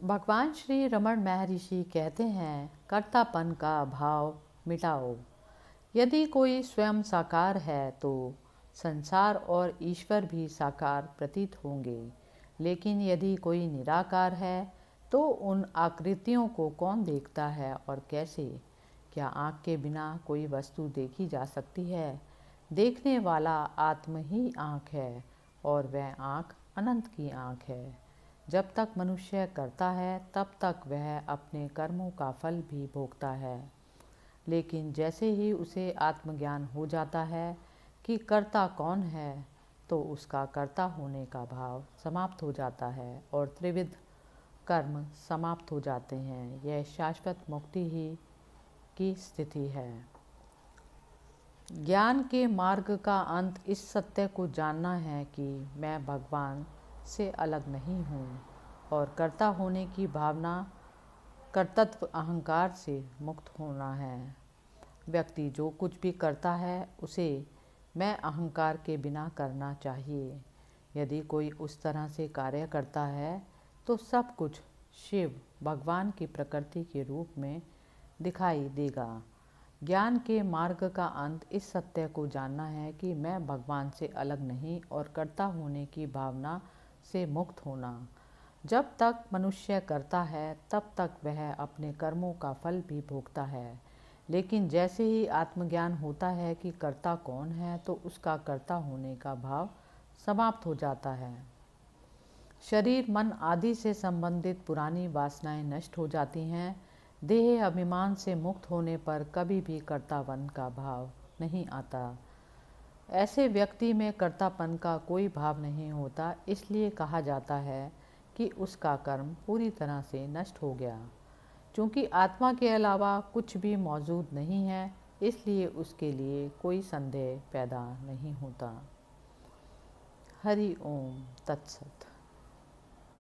भगवान श्री रमण महर्षि कहते हैं, कर्तापन का भाव मिटाओ। यदि कोई स्वयं साकार है तो संसार और ईश्वर भी साकार प्रतीत होंगे, लेकिन यदि कोई निराकार है तो उन आकृतियों को कौन देखता है और कैसे? क्या आँख के बिना कोई वस्तु देखी जा सकती है? देखने वाला आत्म ही आँख है और वह आँख अनंत की आँख है। जब तक मनुष्य करता है तब तक वह अपने कर्मों का फल भी भोगता है, लेकिन जैसे ही उसे आत्मज्ञान हो जाता है कि कर्ता कौन है तो उसका कर्ता होने का भाव समाप्त हो जाता है और त्रिविध कर्म समाप्त हो जाते हैं। यह शाश्वत मुक्ति ही की स्थिति है। ज्ञान के मार्ग का अंत इस सत्य को जानना है कि मैं भगवान से अलग नहीं हूँ और कर्ता होने की भावना कर्तृत्व अहंकार से मुक्त होना है। व्यक्ति जो कुछ भी करता है उसे मैं अहंकार के बिना करना चाहिए। यदि कोई उस तरह से कार्य करता है तो सब कुछ शिव भगवान की प्रकृति के रूप में दिखाई देगा। ज्ञान के मार्ग का अंत इस सत्य को जानना है कि मैं भगवान से अलग नहीं और कर्ता होने की भावना से मुक्त होना। जब तक मनुष्य करता है तब तक वह अपने कर्मों का फल भी भोगता है, लेकिन जैसे ही आत्मज्ञान होता है कि कर्ता कौन है तो उसका कर्ता होने का भाव समाप्त हो जाता है। शरीर मन आदि से संबंधित पुरानी वासनाएं नष्ट हो जाती हैं। देह अभिमान से मुक्त होने पर कभी भी कर्तापन का भाव नहीं आता। ऐसे व्यक्ति में कर्तापन का कोई भाव नहीं होता, इसलिए कहा जाता है कि उसका कर्म पूरी तरह से नष्ट हो गया। चूँकि आत्मा के अलावा कुछ भी मौजूद नहीं है, इसलिए उसके लिए कोई संदेह पैदा नहीं होता। हरि ओम तत्सत।